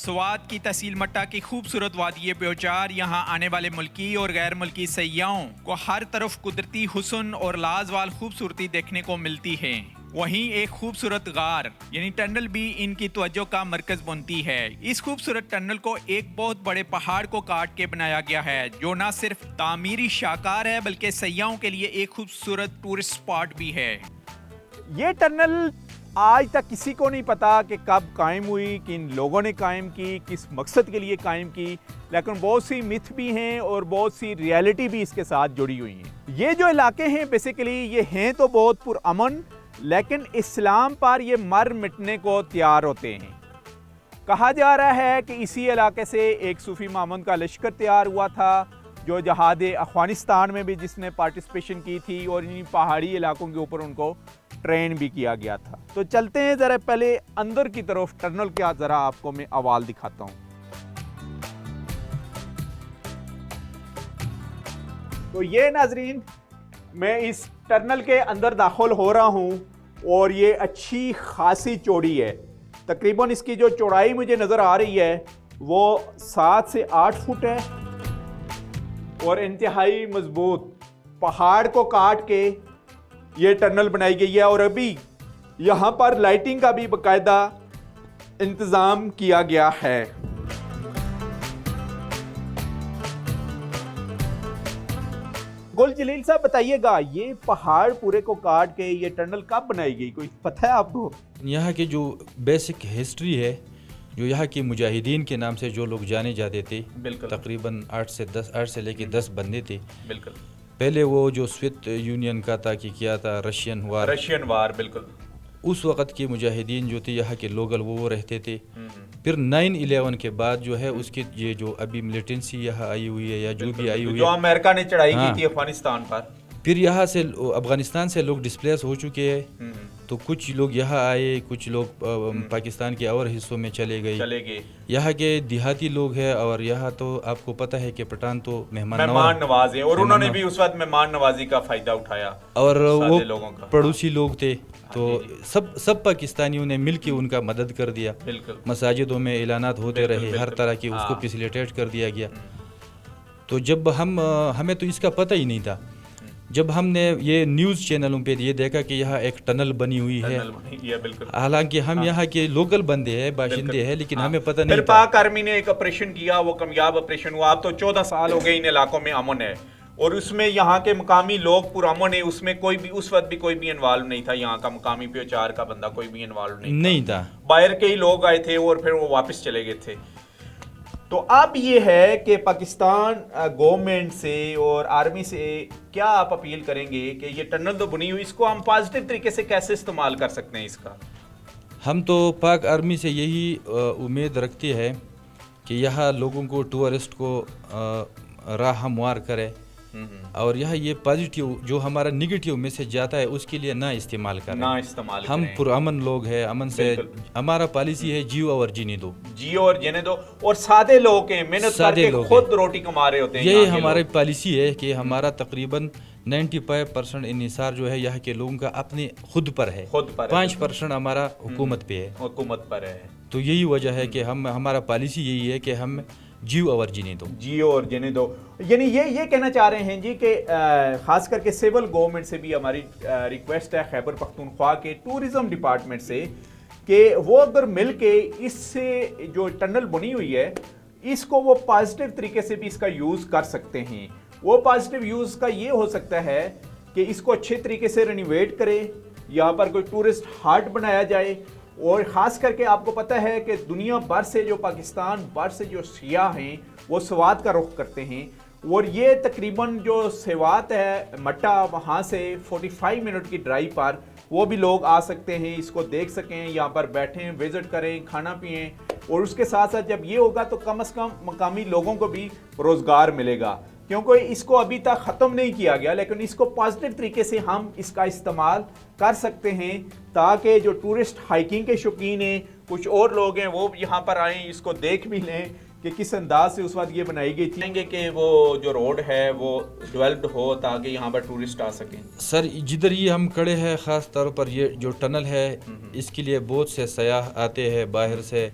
سوات کی تحصیل مٹا کی خوبصورت وادی پیوچار یہاں آنے والے ملکی اور غیر ملکی سیاحوں کو ہر طرف قدرتی حسن اور لازوال خوبصورتی دیکھنے کو ملتی ہے۔ وہیں ایک خوبصورت غار یعنی ٹنل بھی ان کی توجہ کا مرکز بنتی ہے۔ اس خوبصورت ٹنل کو ایک بہت بڑے پہاڑ کو کاٹ کے بنایا گیا ہے جو نہ صرف تعمیری شاہکار ہے بلکہ سیاحوں کے لیے ایک خوبصورت ٹورسٹ اسپاٹ بھی ہے۔ یہ ٹنل آج تک کسی کو نہیں پتا کہ کب قائم ہوئی، کن لوگوں نے قائم کی، کس مقصد کے لیے قائم کی، لیکن بہت سی متھ بھی ہیں اور بہت سی ریالٹی بھی اس کے ساتھ جڑی ہوئی ہیں۔ یہ جو علاقے ہیں بیسیکلی یہ ہیں تو بہت پرامن، لیکن اسلام پر یہ مر مٹنے کو تیار ہوتے ہیں۔ کہا جا رہا ہے کہ اسی علاقے سے ایک صوفی مامون کا لشکر تیار ہوا تھا جو جہاد افغانستان میں بھی جس نے پارٹیسپیشن کی تھی، اور ان پہاڑی علاقوں کے اوپر ان کو ٹرین بھی کیا گیا تھا۔ تو چلتے ہیں ذرا پہلے اندر کی طرف ٹنل کا ذرا آپ کو میں احوال دکھاتا ہوں۔ تو یہ ناظرین میں اس ٹنل کے اندر داخل ہو رہا ہوں اور یہ اچھی خاصی چوڑی ہے۔ تقریباً اس کی جو چوڑائی مجھے نظر آ رہی ہے وہ 7 سے 8 فٹ ہے اور انتہائی مضبوط پہاڑ کو کاٹ کے یہ ٹنل بنائی گئی ہے، اور ابھی یہاں پر لائٹنگ کا بھی باقاعدہ انتظام کیا گیا ہے۔ گل جلیل صاحب بتائیے گا، یہ پہاڑ پورے کو کاٹ کے یہ ٹنل کب بنائی گئی، کوئی پتہ ہے آپ کو؟ یہاں کی جو بیسک ہسٹری ہے، جو یہاں کے مجاہدین کے نام سے جو لوگ جانے جاتے تھے، تقریباً 8 سے لے کے 10 بندے تھے۔ بالکل پہلے وہ جو سوویت یونین کا تھا کہ کیا تھا رشین وار، بالکل اس وقت کے مجاہدین جو تھے یہاں کے لوکل وہ رہتے تھے۔ پھر 9/11 کے بعد جو ہے اس کی یہ جو ابھی ملیٹنسی یہاں آئی ہوئی ہے یا جو بھی آئی ہوئی ہے، جو امریکہ نے چڑھائی کی تھی افغانستان پر، پھر یہاں سے افغانستان سے لوگ ڈسپلیس ہو چکے ہیں، تو کچھ لوگ یہاں آئے، کچھ لوگ پاکستان کے اور حصوں میں چلے گئے۔ یہاں کے دیہاتی لوگ ہیں، اور یہاں تو آپ کو پتہ ہے کہ پٹھان تو مہمان نواز ہیں، اور انہوں نے بھی اس وقت مہمان نوازی کا فائدہ اٹھایا، اور وہ پڑوسی لوگ تھے، تو سب پاکستانیوں نے مل کے ان کا مدد کر دیا۔ مساجدوں میں اعلانات ہوتے رہے، ہر طرح کی اس کو فیسیلیٹیٹ کر دیا گیا۔ تو جب ہمیں تو اس کا پتہ ہی نہیں تھا، جب ہم نے یہ نیوز چینلوں پہ یہ دیکھا کہ یہاں ایک ٹنل بنی ہوئی ہے، حالانکہ ہم یہاں کے لوکل بندے ہیں، باشندے ہیں، لیکن ہمیں پتہ نہیں تھا۔ پاک آرمی نے ایک آپریشن کیا، وہ کامیاب آپریشن ہوا۔ اب تو 14 سال ہو گئے ان علاقوں میں امن ہے، اور اس میں یہاں کے مقامی لوگ پرامن ہیں، اس میں کوئی بھی اس وقت بھی کوئی بھی انوالو نہیں تھا، یہاں کا مقامی پیوچار کا بندہ کوئی بھی انوالو نہیں تھا۔ باہر کے ہی لوگ آئے تھے اور پھر وہ واپس چلے گئے تھے۔ تو اب یہ ہے کہ پاکستان گورنمنٹ سے اور آرمی سے کیا آپ اپیل کریں گے کہ یہ ٹنل تو بنی ہوئی، اس کو ہم پازیٹیو طریقے سے کیسے استعمال کر سکتے ہیں اس کا؟ ہم تو پاک آرمی سے یہی امید رکھتے ہیں کہ یہاں لوگوں کو، ٹورسٹ کو راہ ہموار کرے، اور یہاں یہ پازیٹیو جو ہمارا نگیٹیو میسج جاتا ہے اس کے لیے نہ استعمال کریں۔ ہم پرامن لوگ ہیں، امن سے ہمارا پالیسی ہے جیو اور جینے دو، جیو اور جینے دو، اور سادے لوگ ہیں، محنت کر کے خود روٹی کما رہے ہوتے ہیں۔ یہی ہماری پالیسی ہے کہ ہمارا تقریباً 95% انحصار جو ہے یہاں کے لوگوں کا اپنے خود پر ہے، 5% ہمارا حکومت پہ ہے، حکومت پر ہے۔ تو یہی وجہ ہے کہ ہمارا پالیسی یہی ہے کہ ہم جیو اور جینے دو، جیو اور جینے دو۔ یعنی یہ کہنا چاہ رہے ہیں جی کہ خاص کر کے سول گورنمنٹ سے بھی ہماری ریکویسٹ ہے، خیبر پختونخوا کے ٹورزم ڈپارٹمنٹ سے، کہ وہ اگر مل کے اس سے جو ٹنل بنی ہوئی ہے اس کو وہ پازیٹیو طریقے سے بھی اس کا یوز کر سکتے ہیں۔ وہ پازیٹیو یوز کا یہ ہو سکتا ہے کہ اس کو اچھے طریقے سے رینوویٹ کرے، یہاں پر کوئی ٹورسٹ ہاٹ بنایا جائے، اور خاص کر کے آپ کو پتہ ہے کہ دنیا بھر سے جو پاکستان بھر سے جو سیاح ہیں وہ سوات کا رخ کرتے ہیں، اور یہ تقریباً جو سوات ہے مٹا، وہاں سے 45 منٹ کی ڈرائیو پر وہ بھی لوگ آ سکتے ہیں، اس کو دیکھ سکیں، یہاں پر بیٹھیں، وزٹ کریں، کھانا پئیں، اور اس کے ساتھ ساتھ جب یہ ہوگا تو کم از کم مقامی لوگوں کو بھی روزگار ملے گا، کیونکہ اس کو ابھی تک ختم نہیں کیا گیا، لیکن اس کو پازیٹیو طریقے سے ہم اس کا استعمال کر سکتے ہیں، تاکہ جو ٹورسٹ ہائکنگ کے شوقین ہیں، کچھ اور لوگ ہیں، وہ یہاں پر آئیں، اس کو دیکھ بھی لیں کہ کس انداز سے اس وقت یہ بنائی گئی تھی، کہ وہ جو روڈ ہے وہ ڈیولپڈ ہو تاکہ یہاں پر ٹورسٹ آ سکیں۔ سر جدھر یہ ہم کھڑے ہیں، خاص طور پر یہ جو ٹنل ہے، اس کے لیے بہت سے سیاح آتے ہیں باہر سے،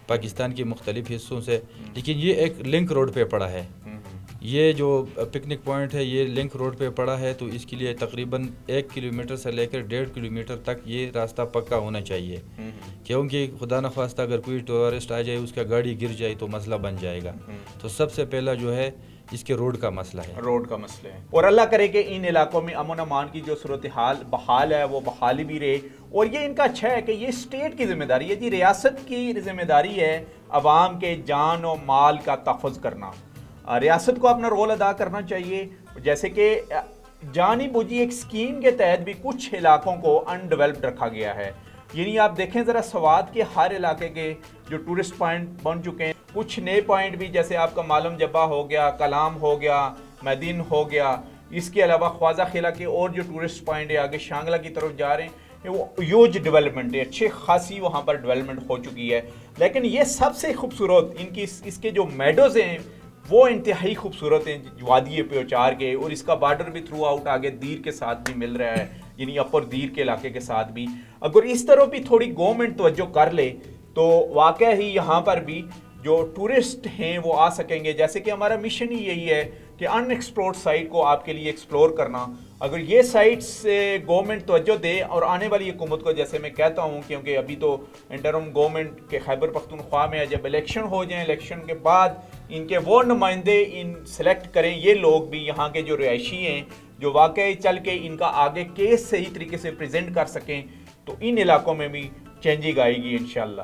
پاکستان کے مختلف حصوں سے، لیکن یہ ایک لنک روڈ پہ پڑا ہے. یہ جو پکنک پوائنٹ ہے یہ لنک روڈ پہ پڑا ہے، تو اس کے لیے تقریباً 1 کلومیٹر سے لے کر 1.5 کلومیٹر تک یہ راستہ پکا ہونا چاہیے، کیونکہ خدا نخواستہ اگر کوئی ٹورسٹ آ جائے، اس کا گاڑی گر جائے تو مسئلہ بن جائے گا. تو سب سے پہلا جو ہے اس کے روڈ کا مسئلہ ہے. روڈ کا مسئلہ ہے، اور اللہ کرے کہ ان علاقوں میں امن امان کی جو صورتحال بحال ہے وہ بحالی بھی رہے. اور یہ ان کا اچھا ہے کہ یہ اسٹیٹ کی ذمہ داری ہے جی، ریاست کی ذمہ داری ہے عوام کے جان و مال کا تحفظ کرنا. ریاست کو اپنا رول ادا کرنا چاہیے، جیسے کہ جانی بوجھی ایک اسکیم کے تحت بھی کچھ علاقوں کو ان ڈیولپڈ رکھا گیا ہے. یعنی آپ دیکھیں ذرا سوات کے ہر علاقے کے جو ٹورسٹ پوائنٹ بن چکے ہیں، کچھ نئے پوائنٹ بھی جیسے آپ کا معلم جبہ ہو گیا، کلام ہو گیا، میدین ہو گیا، اس کے علاوہ خواجہ خیلہ کے اور جو ٹورسٹ پوائنٹ ہے آگے شانگلہ کی طرف جا رہے ہیں، وہ ہیوج ڈیولپمنٹ ہے، اچھے خاصی وہاں پر ڈیولپمنٹ ہو چکی ہے. لیکن یہ سب سے خوبصورت ان کی اس کے جو میڈوز ہیں وہ انتہائی خوبصورت ہیں وادی پیوچار کے، اور اس کا بارڈر بھی تھرو آؤٹ آگے دیر کے ساتھ بھی مل رہا ہے، یعنی اپر دیر کے علاقے کے ساتھ بھی. اگر اس طرح بھی تھوڑی گورنمنٹ توجہ کر لے تو واقع ہی یہاں پر بھی جو ٹورسٹ ہیں وہ آ سکیں گے. جیسے کہ ہمارا مشن ہی یہی ہے کہ ان ایکسپلورڈ سائٹ کو آپ کے لیے ایکسپلور کرنا. اگر یہ سائٹس سے گورنمنٹ توجہ دے اور آنے والی حکومت کو، جیسے میں کہتا ہوں کیونکہ ابھی تو انٹرم گورنمنٹ کے خیبر پختونخوا میں جب الیکشن ہو جائیں، الیکشن کے بعد ان کے وہ نمائندے ان سلیکٹ کریں، یہ لوگ بھی یہاں کے جو رہائشی ہیں جو واقعی چل کے ان کا آگے کیس صحیح طریقے سے پریزنٹ کر سکیں، تو ان علاقوں میں بھی چینجنگ آئے گی انشاءاللہ.